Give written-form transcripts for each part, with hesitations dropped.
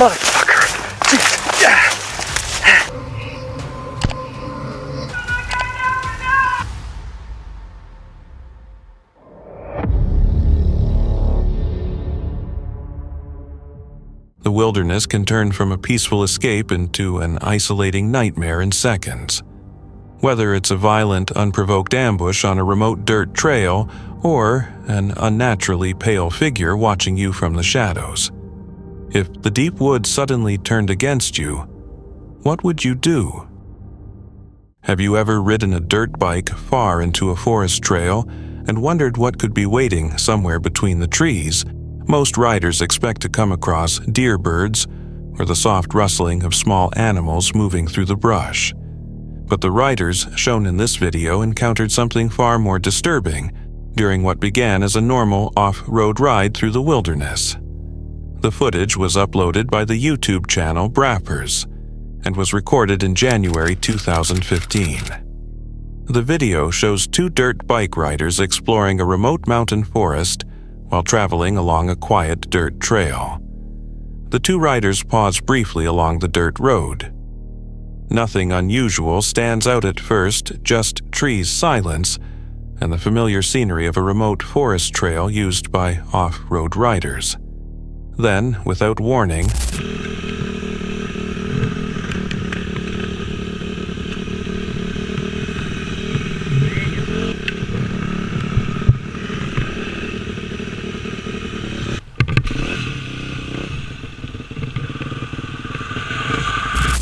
Motherfucker. Jeez. Yeah. The wilderness can turn from a peaceful escape into an isolating nightmare in seconds. Whether it's a violent, unprovoked ambush on a remote dirt trail or an unnaturally pale figure watching you from the shadows. If the deep woods suddenly turned against you, what would you do? Have you ever ridden a dirt bike far into a forest trail and wondered what could be waiting somewhere between the trees? Most riders expect to come across deer birds or the soft rustling of small animals moving through the brush. But the riders shown in this video encountered something far more disturbing during what began as a normal off-road ride through the wilderness. The footage was uploaded by the YouTube channel Brappers and was recorded in January 2015. The video shows two dirt bike riders exploring a remote mountain forest while traveling along a quiet dirt trail. The two riders pause briefly along the dirt road. Nothing unusual stands out at first, just trees' silence and the familiar scenery of a remote forest trail used by off-road riders. Then, without warning,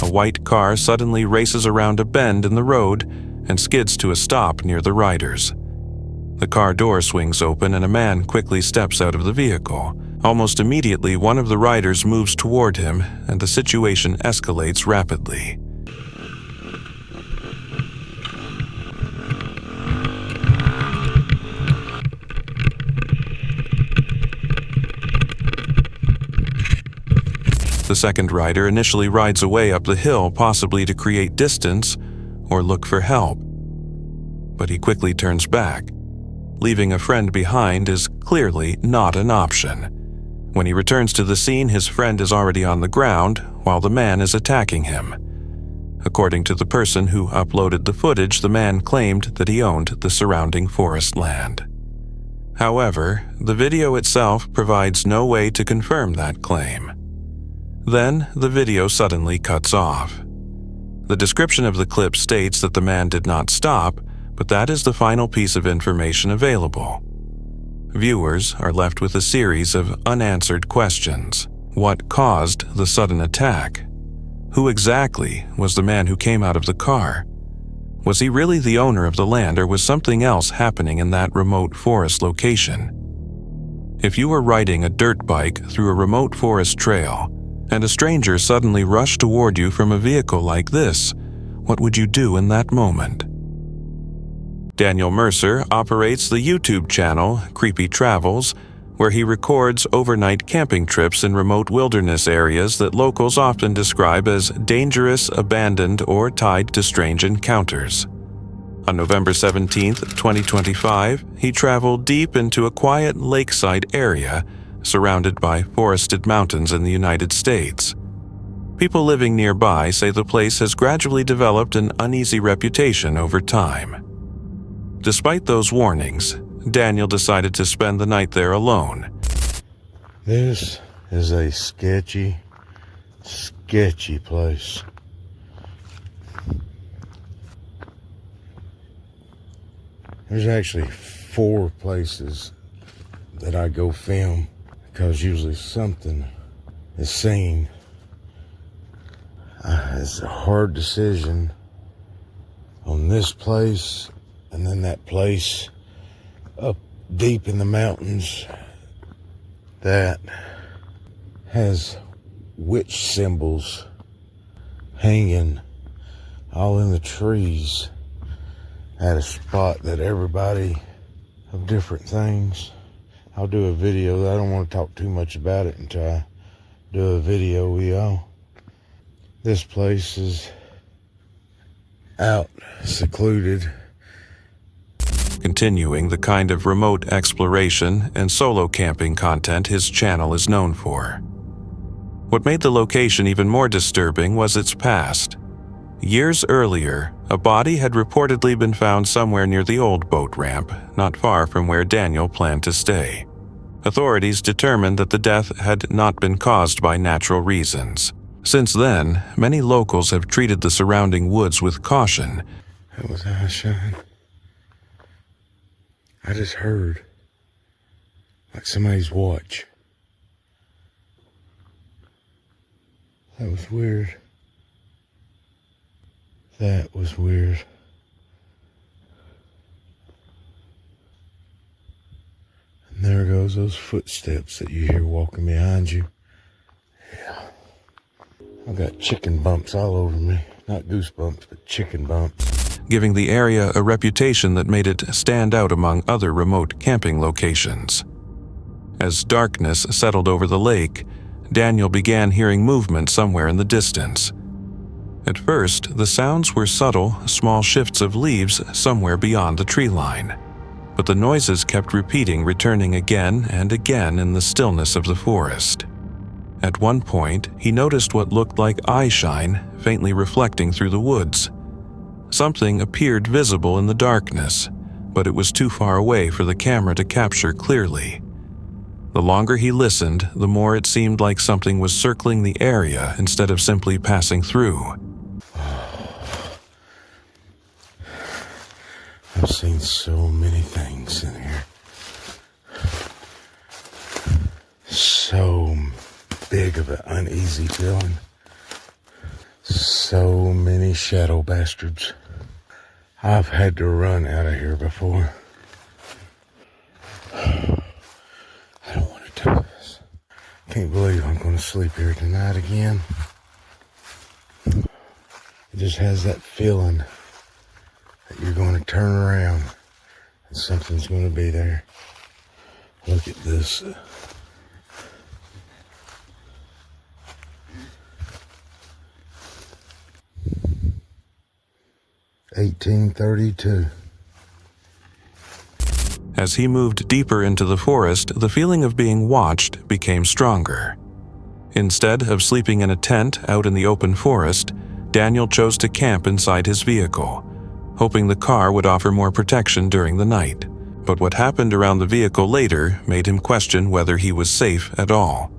a white car suddenly races around a bend in the road and skids to a stop near the riders. The car door swings open and a man quickly steps out of the vehicle. Almost immediately, one of the riders moves toward him and the situation escalates rapidly. The second rider initially rides away up the hill, possibly to create distance or look for help. But he quickly turns back. Leaving a friend behind is clearly not an option. When he returns to the scene, his friend is already on the ground while the man is attacking him. According to the person who uploaded the footage, the man claimed that he owned the surrounding forest land. However, the video itself provides no way to confirm that claim. Then, the video suddenly cuts off. The description of the clip states that the man did not stop, but that is the final piece of information available. Viewers are left with a series of unanswered questions. What caused the sudden attack? Who exactly was the man who came out of the car? Was he really the owner of the land, or was something else happening in that remote forest location? If you were riding a dirt bike through a remote forest trail, and a stranger suddenly rushed toward you from a vehicle like this, what would you do in that moment? Daniel Mercer operates the YouTube channel Creepy Travels, where he records overnight camping trips in remote wilderness areas that locals often describe as dangerous, abandoned, or tied to strange encounters. On November 17, 2025, he traveled deep into a quiet lakeside area surrounded by forested mountains in the United States. People living nearby say the place has gradually developed an uneasy reputation over time. Despite those warnings, Daniel decided to spend the night there alone. This is a sketchy place. There's actually 4 places that I go film, because usually something is seen. It's a hard decision on this place and then that place up deep in the mountains that has witch symbols hanging all in the trees at a spot that everybody of different things. I'll do a video. I don't want to talk too much about it until I do a video with y'all. This place is out, secluded. Continuing the kind of remote exploration and solo camping content his channel is known for. What made the location even more disturbing was its past. Years earlier, a body had reportedly been found somewhere near the old boat ramp, not far from where Daniel planned to stay. Authorities determined that the death had not been caused by natural reasons. Since then, many locals have treated the surrounding woods with caution. That was eye shine. I just heard like somebody's watch. That was weird. That was weird. And there goes those footsteps that you hear walking behind you. Yeah. I got chicken bumps all over me. Not goosebumps, but chicken bumps. Giving the area a reputation that made it stand out among other remote camping locations. As darkness settled over the lake, Daniel began hearing movement somewhere in the distance. At first, the sounds were subtle, small shifts of leaves somewhere beyond the tree line. But the noises kept repeating, returning again and again in the stillness of the forest. At one point, he noticed what looked like eye shine faintly reflecting through the woods. Something appeared visible in the darkness, but it was too far away for the camera to capture clearly. The longer he listened, the more it seemed like something was circling the area instead of simply passing through. I've seen so many things in here. So big of an uneasy feeling. So many shadow bastards. I've had to run out of here before. I don't want to do this. Can't believe I'm going to sleep here tonight again. It just has that feeling that you're going to turn around and something's going to be there. Look at this. 1832. As he moved deeper into the forest, the feeling of being watched became stronger. Instead of sleeping in a tent out in the open forest, Daniel chose to camp inside his vehicle, hoping the car would offer more protection during the night. But what happened around the vehicle later made him question whether he was safe at all.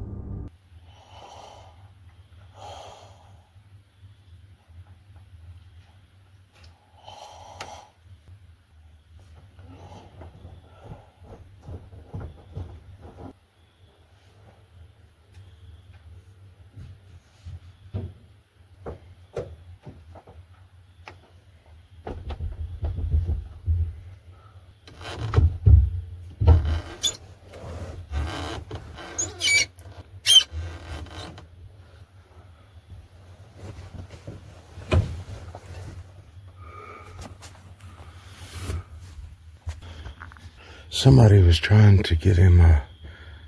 Somebody was trying to get him a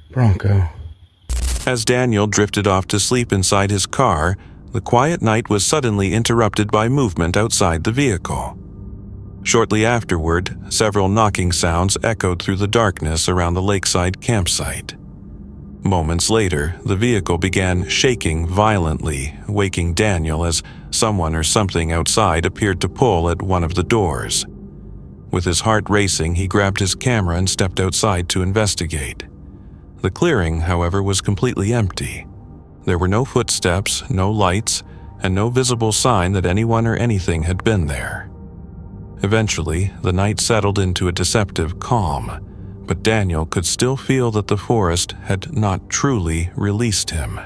Bronco. As Daniel drifted off to sleep inside his car, the quiet night was suddenly interrupted by movement outside the vehicle. Shortly afterward, several knocking sounds echoed through the darkness around the lakeside campsite. Moments later, the vehicle began shaking violently, waking Daniel as someone or something outside appeared to pull at one of the doors. With his heart racing, he grabbed his camera and stepped outside to investigate. The clearing, however, was completely empty. There were no footsteps, no lights, and no visible sign that anyone or anything had been there. Eventually, the night settled into a deceptive calm, but Daniel could still feel that the forest had not truly released him.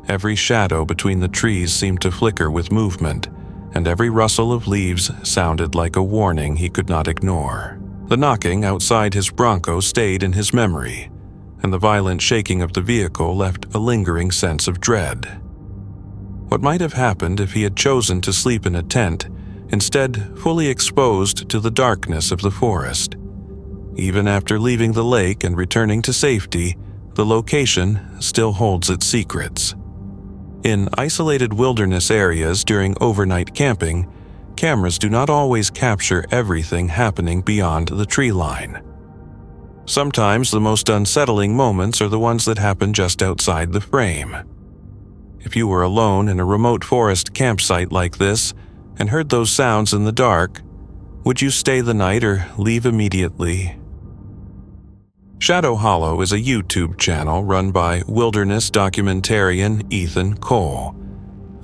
Every shadow between the trees seemed to flicker with movement, and every rustle of leaves sounded like a warning he could not ignore. The knocking outside his Bronco stayed in his memory, and the violent shaking of the vehicle left a lingering sense of dread. What might have happened if he had chosen to sleep in a tent, instead fully exposed to the darkness of the forest? Even after leaving the lake and returning to safety, the location still holds its secrets. In isolated wilderness areas during overnight camping, cameras do not always capture everything happening beyond the tree line. Sometimes the most unsettling moments are the ones that happen just outside the frame. If you were alone in a remote forest campsite like this and heard those sounds in the dark, would you stay the night or leave immediately? Shadow Hollow is a YouTube channel run by wilderness documentarian Ethan Cole,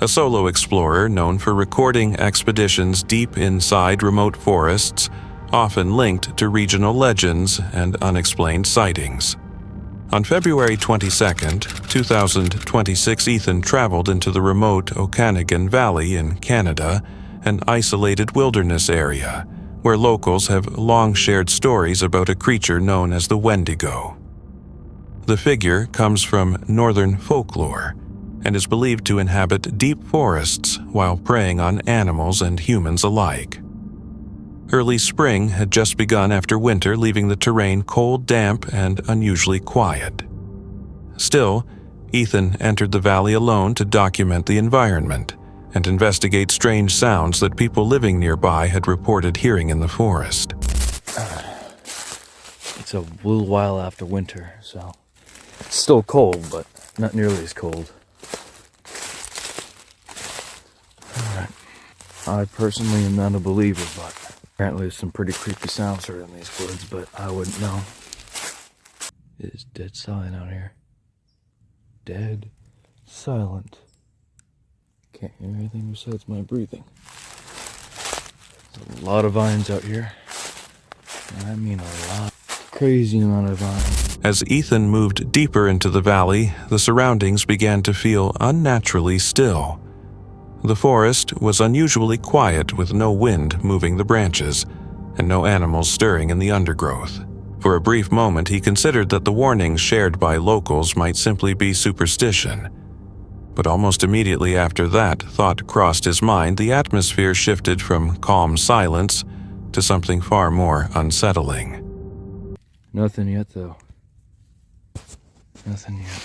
a solo explorer known for recording expeditions deep inside remote forests, often linked to regional legends and unexplained sightings. On February 22, 2026, Ethan traveled into the remote Okanagan Valley in Canada, an isolated wilderness area where locals have long shared stories about a creature known as the Wendigo. The figure comes from northern folklore and is believed to inhabit deep forests while preying on animals and humans alike. Early spring had just begun after winter, leaving the terrain cold, damp, and unusually quiet. Still, Ethan entered the valley alone to document the environment and investigate strange sounds that people living nearby had reported hearing in the forest. It's a little while after winter, so it's still cold, but not nearly as cold. Alright. I personally am not a believer, but apparently there's some pretty creepy sounds heard in these woods, but I wouldn't know. It is dead silent out here. Dead silent. Can't hear anything besides my breathing. There's a lot of vines out here. And I mean a lot. Crazy amount of vines. As Ethan moved deeper into the valley, the surroundings began to feel unnaturally still. The forest was unusually quiet, with no wind moving the branches and no animals stirring in the undergrowth. For a brief moment, he considered that the warnings shared by locals might simply be superstition. But almost immediately after that thought crossed his mind, the atmosphere shifted from calm silence to something far more unsettling. Nothing yet, though. Nothing yet.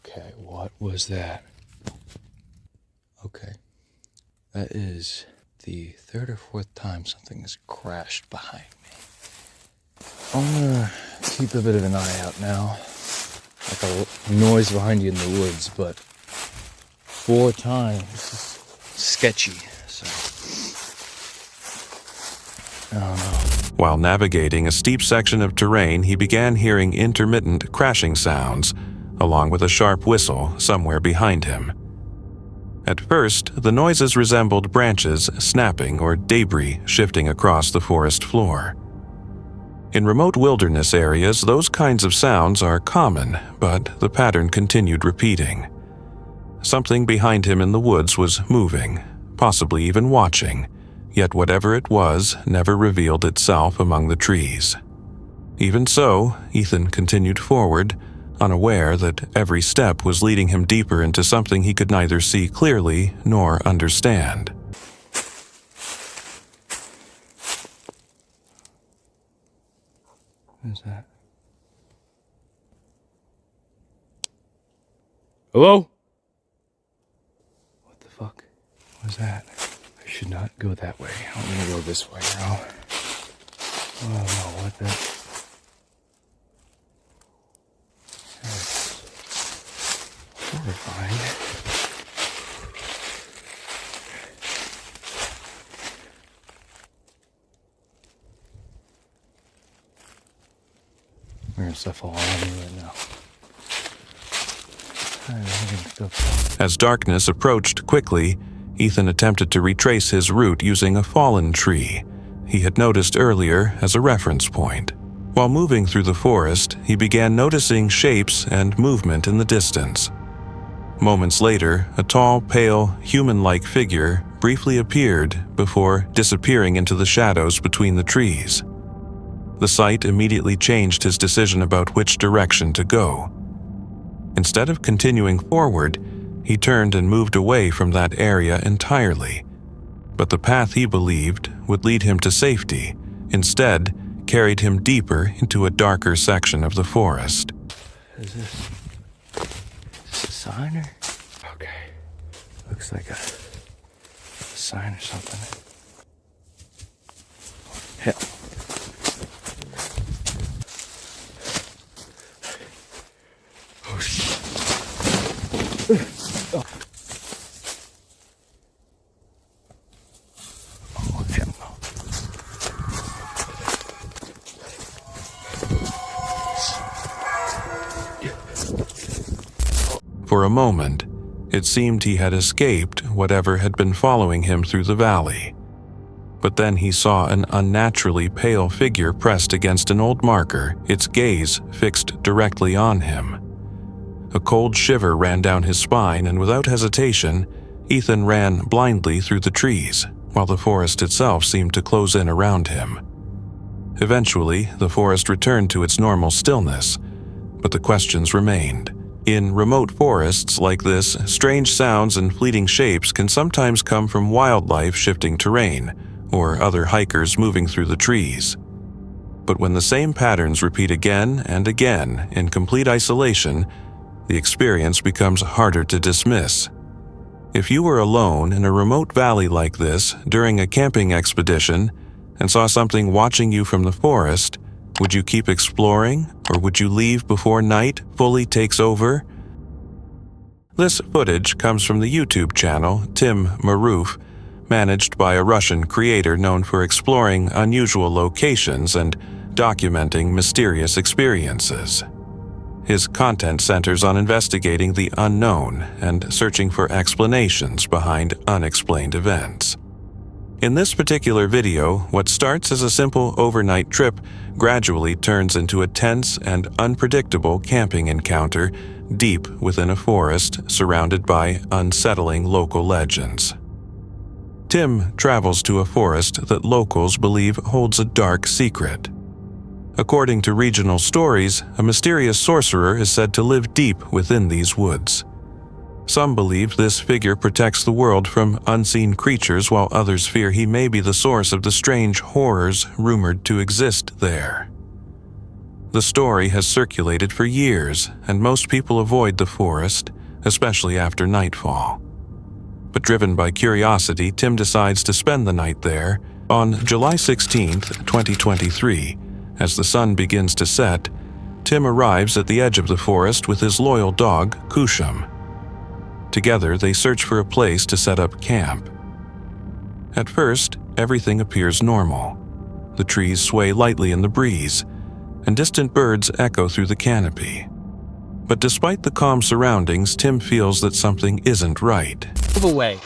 Okay, what was that? Okay. That is the third or fourth time something has crashed behind me. I'm gonna keep a bit of an eye out now. Like a noise behind you in the woods, but 4 times is sketchy, so I don't know. While navigating a steep section of terrain, he began hearing intermittent crashing sounds, along with a sharp whistle somewhere behind him. At first, the noises resembled branches snapping or debris shifting across the forest floor. In remote wilderness areas, those kinds of sounds are common, but the pattern continued repeating. Something behind him in the woods was moving, possibly even watching, yet whatever it was never revealed itself among the trees. Even so, Ethan continued forward, unaware that every step was leading him deeper into something he could neither see clearly nor understand. What is that? Hello? What the fuck was that? I should not go that way. I'm gonna go this way now. Oh no, what the... That's horrifying. Weird stuff all around me right now. As darkness approached quickly, Ethan attempted to retrace his route using a fallen tree he had noticed earlier as a reference point. While moving through the forest, he began noticing shapes and movement in the distance. Moments later, a tall, pale, human-like figure briefly appeared before disappearing into the shadows between the trees. The sight immediately changed his decision about which direction to go. Instead of continuing forward, he turned and moved away from that area entirely. But the path he believed would lead him to safety instead carried him deeper into a darker section of the forest. Is this a sign or? Okay. Looks like a sign or something. Hell. Oh shit. Oh, hell no. For a moment, it seemed he had escaped whatever had been following him through the valley. But then he saw an unnaturally pale figure pressed against an old marker, its gaze fixed directly on him. A cold shiver ran down his spine, and without hesitation, Ethan ran blindly through the trees, while the forest itself seemed to close in around him. Eventually, the forest returned to its normal stillness, but the questions remained. In remote forests like this, strange sounds and fleeting shapes can sometimes come from wildlife shifting terrain, or other hikers moving through the trees. But when the same patterns repeat again and again in complete isolation, the experience becomes harder to dismiss. If you were alone in a remote valley like this during a camping expedition and saw something watching you from the forest, would you keep exploring, or would you leave before night fully takes over? This footage comes from the YouTube channel Tim Maroof, managed by a Russian creator known for exploring unusual locations and documenting mysterious experiences. His content centers on investigating the unknown and searching for explanations behind unexplained events. In this particular video, what starts as a simple overnight trip gradually turns into a tense and unpredictable camping encounter deep within a forest surrounded by unsettling local legends. Tim travels to a forest that locals believe holds a dark secret. According to regional stories, a mysterious sorcerer is said to live deep within these woods. Some believe this figure protects the world from unseen creatures, while others fear he may be the source of the strange horrors rumored to exist there. The story has circulated for years, and most people avoid the forest, especially after nightfall. But driven by curiosity, Tim decides to spend the night there. On July 16, 2023, as the sun begins to set, Tim arrives at the edge of the forest with his loyal dog, Kushum. Together, they search for a place to set up camp. At first, everything appears normal. The trees sway lightly in the breeze, and distant birds echo through the canopy. But despite the calm surroundings, Tim feels that something isn't right. Move away.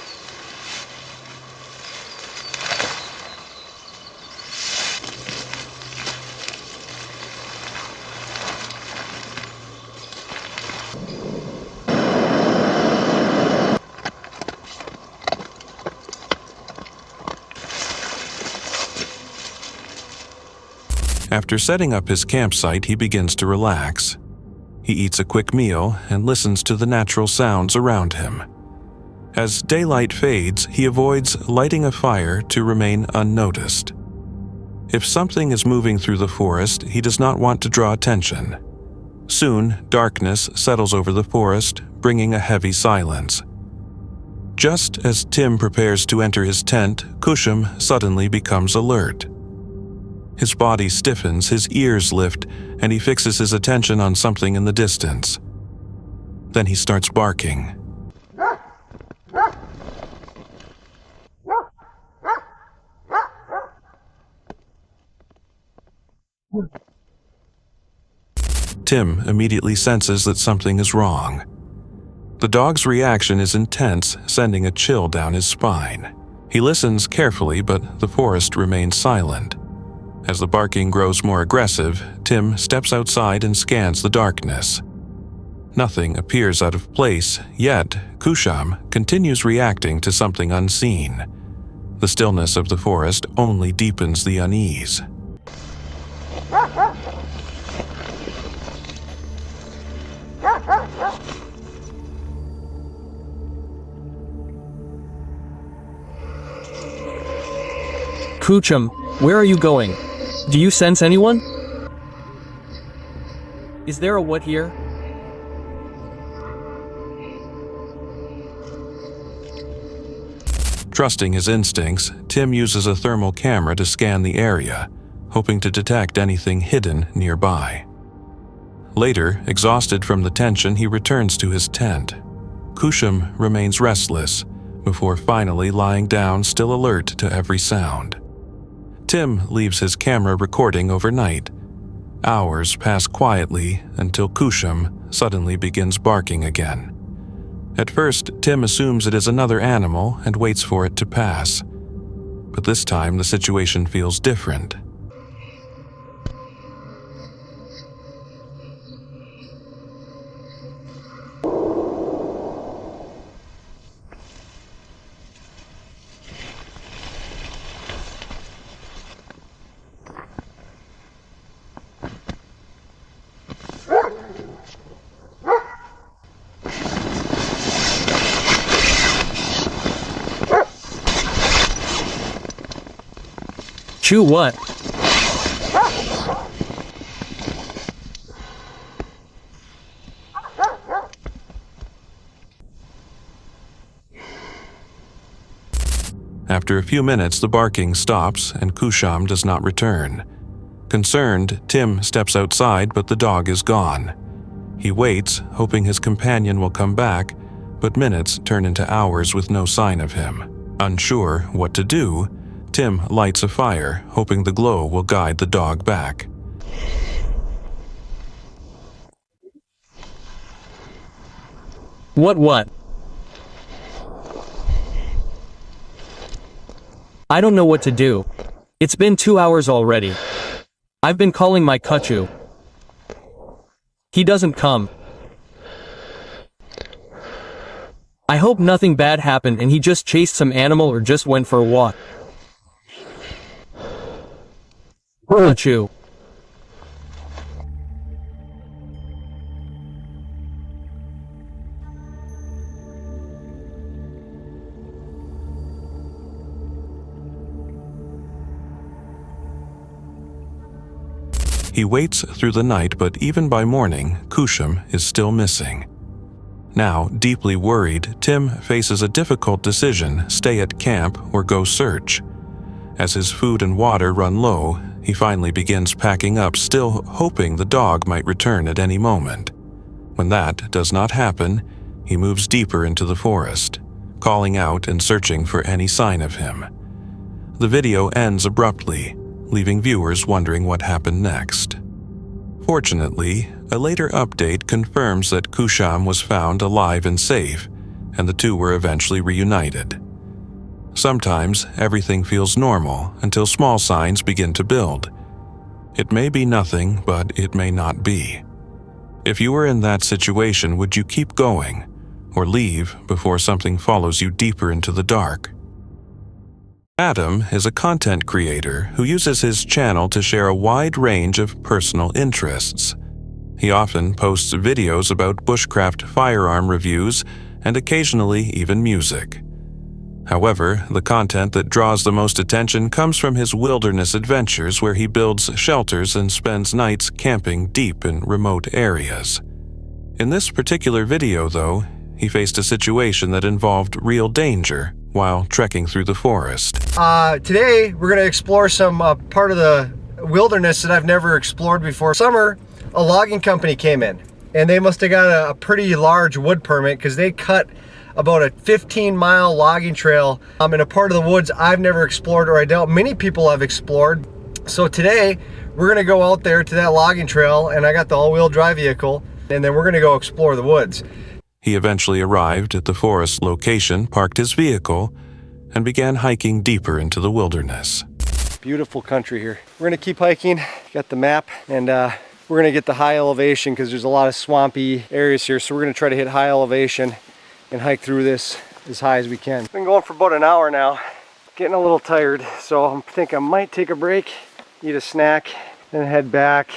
After setting up his campsite, he begins to relax. He eats a quick meal and listens to the natural sounds around him. As daylight fades, he avoids lighting a fire to remain unnoticed. If something is moving through the forest, he does not want to draw attention. Soon, darkness settles over the forest, bringing a heavy silence. Just as Tim prepares to enter his tent, Kushum suddenly becomes alert. His body stiffens, his ears lift, and he fixes his attention on something in the distance. Then he starts barking. Tim immediately senses that something is wrong. The dog's reaction is intense, sending a chill down his spine. He listens carefully, but the forest remains silent. As the barking grows more aggressive, Tim steps outside and scans the darkness. Nothing appears out of place, yet Kushum continues reacting to something unseen. The stillness of the forest only deepens the unease. Kuchum, where are you going? Do you sense anyone? Is there a what here? Trusting his instincts, Tim uses a thermal camera to scan the area, hoping to detect anything hidden nearby. Later, exhausted from the tension, he returns to his tent. Kusham remains restless before finally lying down, still alert to every sound. Tim leaves his camera recording overnight. Hours pass quietly until Kusham suddenly begins barking again. At first, Tim assumes it is another animal and waits for it to pass. But this time, the situation feels different. Chew what? After a few minutes, the barking stops and Kusham does not return. Concerned, Tim steps outside, but the dog is gone. He waits, hoping his companion will come back, but minutes turn into hours with no sign of him. Unsure what to do, Tim lights a fire, hoping the glow will guide the dog back. What? I don't know what to do. It's been 2 hours already. I've been calling my Kuchu. He doesn't come. I hope nothing bad happened and he just chased some animal or just went for a walk. Kuchu. He waits through the night, but even by morning, Kusham is still missing. Now, deeply worried, Tim faces a difficult decision: stay at camp or go search. As his food and water run low, he finally begins packing up, still hoping the dog might return at any moment. When that does not happen, he moves deeper into the forest, calling out and searching for any sign of him. The video ends abruptly, leaving viewers wondering what happened next. Fortunately, a later update confirms that Kusham was found alive and safe, and the two were eventually reunited. Sometimes everything feels normal until small signs begin to build. It may be nothing, but it may not be. If you were in that situation, would you keep going or leave before something follows you deeper into the dark? Adam is a content creator who uses his channel to share a wide range of personal interests. He often posts videos about bushcraft firearm reviews and occasionally even music. However, the content that draws the most attention comes from his wilderness adventures, where he builds shelters and spends nights camping deep in remote areas. In this particular video, though, he faced a situation that involved real danger while trekking through the forest. Today, we're going to explore some part of the wilderness that I've never explored before. Summer, a logging company came in, and they must have got a pretty large wood permit, because they cut about a 15-mile logging trail in a part of the woods I've never explored, or I doubt many people have explored. So today, we're going to go out there to that logging trail, and I got the all-wheel drive vehicle, and then we're going to go explore the woods. He eventually arrived at the forest location, parked his vehicle, and began hiking deeper into the wilderness. Beautiful country here. We're going to keep hiking, got the map, and we're going to get the high elevation because there's a lot of swampy areas here. So we're going to try to hit high elevation and hike through this as high as we can. Been going for about an hour now, getting a little tired, so I think I might take a break, eat a snack, then head back.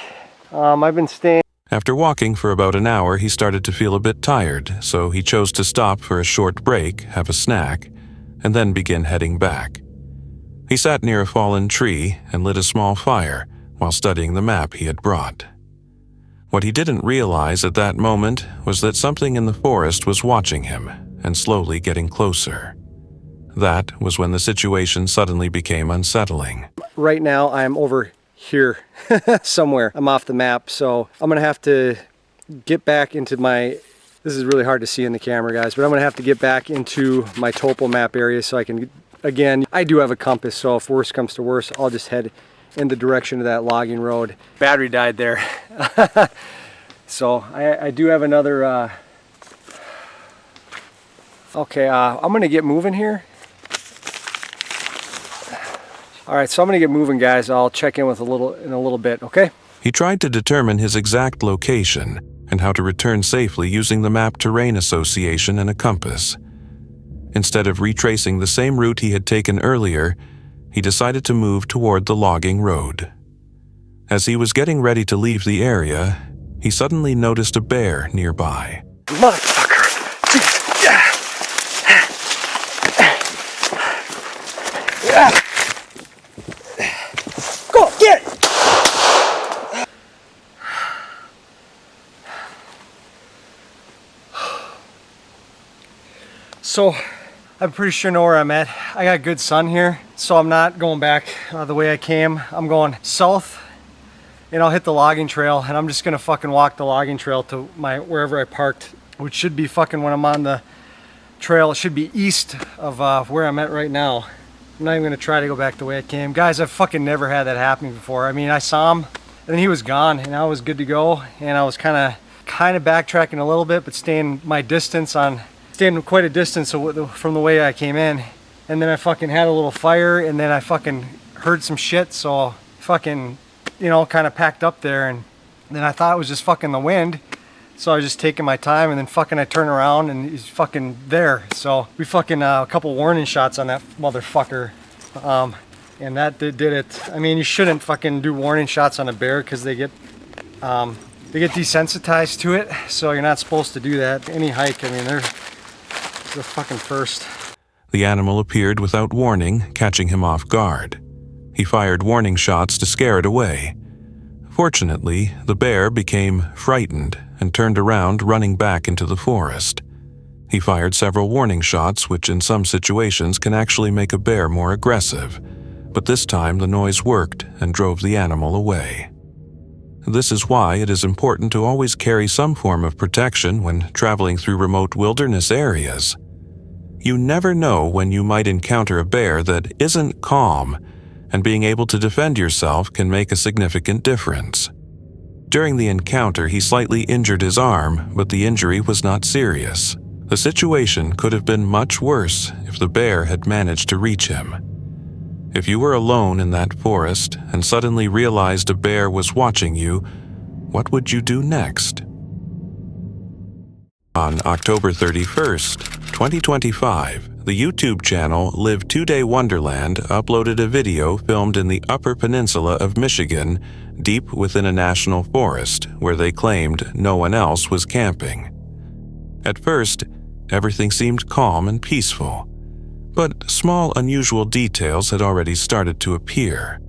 I've been staying. After walking for about an hour, he started to feel a bit tired, so he chose to stop for a short break, have a snack, and then begin heading back. He sat near a fallen tree and lit a small fire while studying the map he had brought. What he didn't realize at that moment was that something in the forest was watching him and slowly getting closer. That was when the situation suddenly became unsettling. Right now, I'm over here somewhere. I'm off the map, so I'm gonna have to get back into my This is really hard to see in the camera, guys, but I'm gonna have to get back into my topo map area so I can, again, I do have a compass, so if worse comes to worse, I'll just head in the direction of that logging road. Battery died there. So I do have another, okay, I'm gonna get moving here. All right, so I'm gonna get moving, guys. I'll check in with in a little bit, okay? He tried to determine his exact location and how to return safely using the map terrain association and a compass. Instead of retracing the same route he had taken earlier, he decided to move toward the logging road. As he was getting ready to leave the area, he suddenly noticed a bear nearby. Motherfucker! Jeez. Yeah. Go get it! So, I'm pretty sure I know where I'm at. I got good sun here, so I'm not going back the way I came. I'm going south, and I'll hit the logging trail, and I'm just gonna fucking walk the logging trail to wherever I parked, which should be fucking when I'm on the trail. It should be east of where I'm at right now. I'm not even gonna try to go back the way I came. Guys, I've fucking never had that happen before. I mean, I saw him, and then he was gone, and I was good to go, and I was kind of backtracking a little bit, but staying quite a distance from the way I came in. And then I fucking had a little fire, and then I fucking heard some shit, so fucking, you know, kind of packed up there, and then I thought it was just fucking the wind. So I was just taking my time, and then fucking I turn around and he's fucking there. So we fucking a couple warning shots on that motherfucker. And that did it. I mean, you shouldn't fucking do warning shots on a bear because they get desensitized to it. So you're not supposed to do that. Any hike, I mean, they're the fucking first. The animal appeared without warning, catching him off guard. He fired warning shots to scare it away. Fortunately, the bear became frightened and turned around, running back into the forest. He fired several warning shots, which in some situations can actually make a bear more aggressive, but this time the noise worked and drove the animal away. This is why it is important to always carry some form of protection when traveling through remote wilderness areas. You never know when you might encounter a bear that isn't calm, and being able to defend yourself can make a significant difference. During the encounter, he slightly injured his arm, but the injury was not serious. The situation could have been much worse if the bear had managed to reach him. If you were alone in that forest and suddenly realized a bear was watching you, what would you do next? On October 31st, 2025, the YouTube channel Live 2-Day Wonderland uploaded a video filmed in the Upper Peninsula of Michigan, deep within a national forest, where they claimed no one else was camping. At first, everything seemed calm and peaceful, but small unusual details had already started to appear.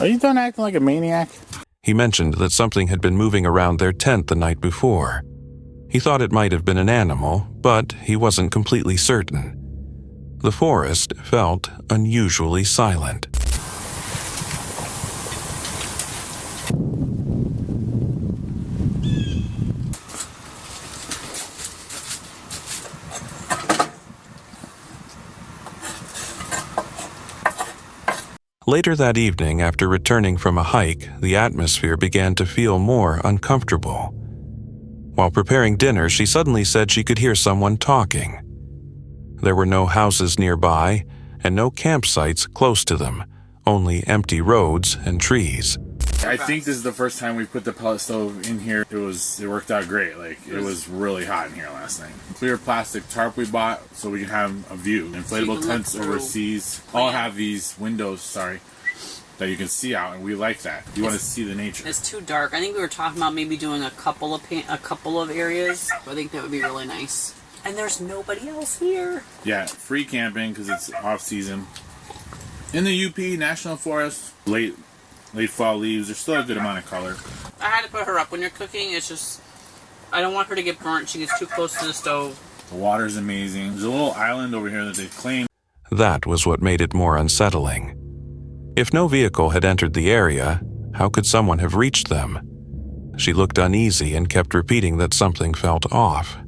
Are you done acting like a maniac? He mentioned that something had been moving around their tent the night before. He thought it might have been an animal, but he wasn't completely certain. The forest felt unusually silent. Later that evening, after returning from a hike, the atmosphere began to feel more uncomfortable. While preparing dinner, she suddenly said she could hear someone talking. There were no houses nearby and no campsites close to them, only empty roads and trees. I think this is the first time we put the pellet stove in here. It worked out great. Like, it was really hot in here last night. Clear plastic tarp we bought so we can have a view. Inflatable tents overseas all have these windows, that you can see out, and we like that. You want to see the nature. It's too dark. I think we were talking about maybe doing a couple of areas. I think that would be really nice. And there's nobody else here. Yeah, free camping because it's off season. In the UP National Forest, late fall leaves. There's still a good amount of color. I had to put her up when you're cooking. It's just, I don't want her to get burnt. She gets too close to the stove. The water's amazing. There's a little island over here that they claim. That was what made it more unsettling. If no vehicle had entered the area, how could someone have reached them? She looked uneasy and kept repeating that something felt off.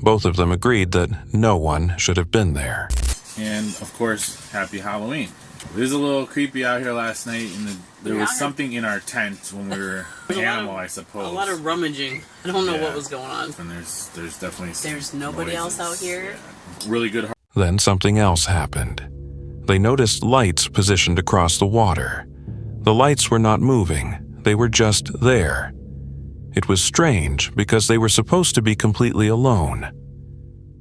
Both of them agreed that no one should have been there. And of course, happy Halloween. It was a little creepy out here last night, and there was something in our tent when we were animal, I suppose. A lot of rummaging. I don't know what was going on. And there's definitely some There's nobody else out here. Yeah. Really good. Then something else happened. They noticed lights positioned across the water. The lights were not moving, they were just there. It was strange because they were supposed to be completely alone.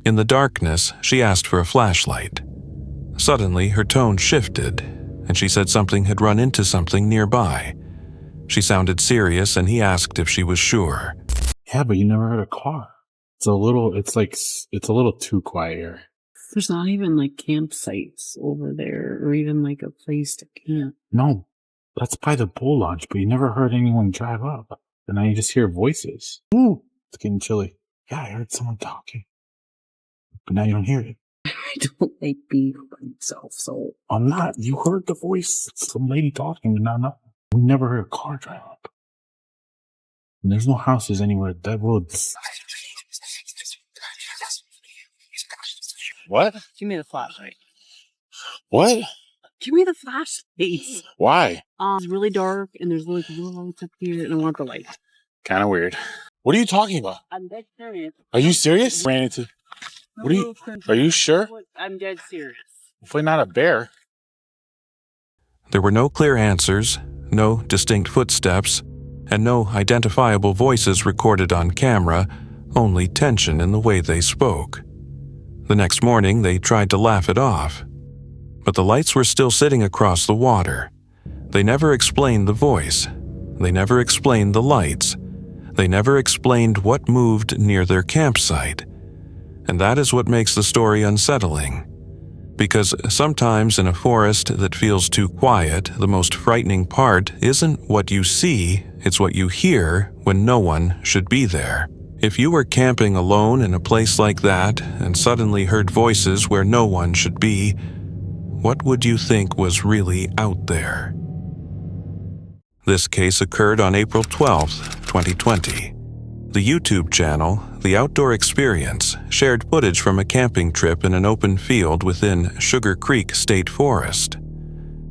In the darkness, she asked for a flashlight. Suddenly, her tone shifted, and she said something had run into something nearby. She sounded serious, and he asked if she was sure. Yeah, but you never heard a car. It's a little too quiet here. There's not even like campsites over there, or even like a place to camp. No, that's by the bull lodge, but you never heard anyone drive up. And now you just hear voices. Ooh, it's getting chilly. Yeah, I heard someone talking. But now you don't hear it. I don't like being by myself, so. I'm not. You heard the voice. Some lady talking, but now we never heard a car drive up. And there's no houses anywhere. Dead woods. What? Give me the flashlight. What? Give me the flashlight. Why? It's really dark, and there's like little lights up here, and I want the light. Kind of weird. What are you talking about? I'm dead serious. Are you serious? Ran into... What are you sure? I'm dead serious. Hopefully not a bear. There were no clear answers, no distinct footsteps, and no identifiable voices recorded on camera, only tension in the way they spoke. The next morning, they tried to laugh it off. But the lights were still sitting across the water. They never explained the voice. They never explained the lights. They never explained what moved near their campsite. And that is what makes the story unsettling. Because sometimes in a forest that feels too quiet, the most frightening part isn't what you see, it's what you hear when no one should be there. If you were camping alone in a place like that and suddenly heard voices where no one should be, what would you think was really out there? This case occurred on April 12, 2020. The YouTube channel, The Outdoor Experience, shared footage from a camping trip in an open field within Sugar Creek State Forest.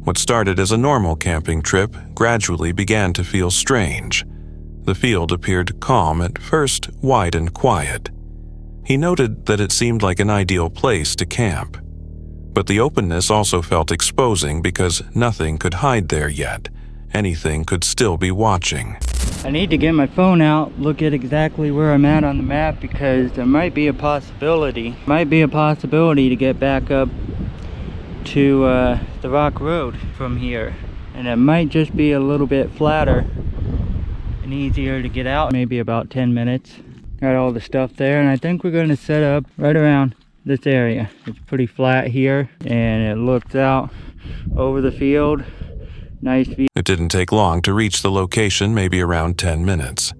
What started as a normal camping trip gradually began to feel strange. The field appeared calm at first, wide and quiet. He noted that it seemed like an ideal place to camp. But the openness also felt exposing because nothing could hide there yet. Anything could still be watching. I need to get my phone out, look at exactly where I'm at on the map, because there might be a possibility to get back up to the Rock Road from here. And it might just be a little bit flatter and easier to get out, maybe about 10 minutes. Got all the stuff there, and I think we're going to set up right around this area. It's pretty flat here, and it looks out over the field. Nice view. It didn't take long to reach the location, maybe around 10 minutes.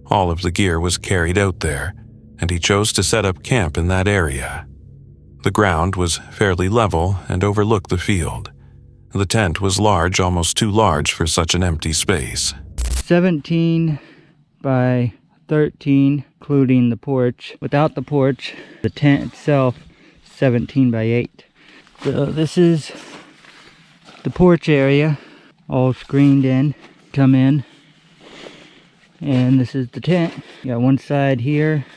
All of the gear was carried out there, and he chose to set up camp in that area. The ground was fairly level and overlooked the field. The tent was large, almost too large for such an empty space. 17 by 13, including the porch. Without the porch, the tent itself, 17 by 8. So this is the porch area, all screened in. Come in, and this is the tent. You got one side here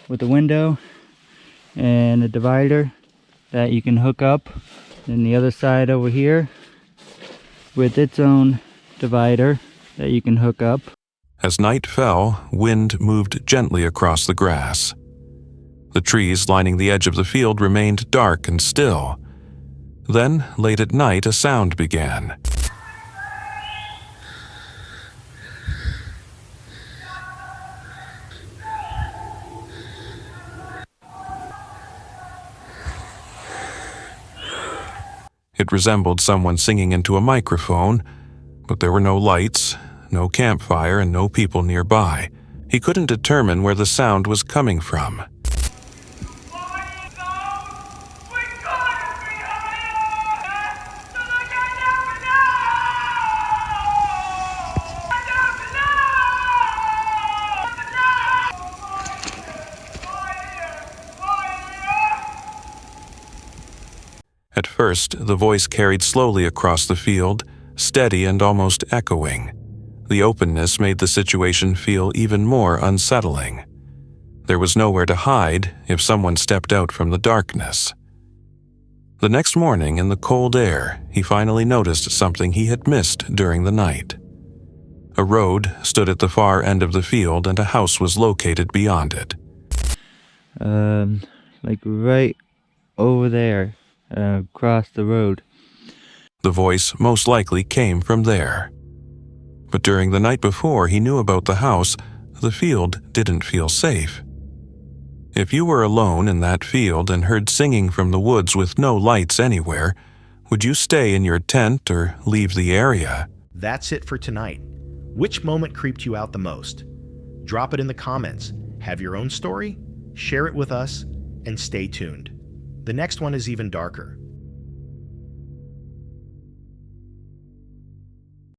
with a window and a divider that you can hook up, and the other side over here with its own divider that you can hook up. As night fell, wind moved gently across the grass. The trees lining the edge of the field remained dark and still. Then, late at night, a sound began. It resembled someone singing into a microphone, but there were no lights, no campfire, and no people nearby. He couldn't determine where the sound was coming from. first, the voice carried slowly across the field, steady and almost echoing. The openness made the situation feel even more unsettling. There was nowhere to hide if someone stepped out from the darkness. The next morning, in the cold air, he finally noticed something he had missed during the night. A road stood at the far end of the field and a house was located beyond it. Like right over there, across the road. The voice most likely came from there. But during the night before he knew about the house, the field didn't feel safe. If you were alone in that field and heard singing from the woods with no lights anywhere, would you stay in your tent or leave the area? That's it for tonight. Which moment creeped you out the most? Drop it in the comments. Have your own story? Share it with us, and stay tuned. The next one is even darker.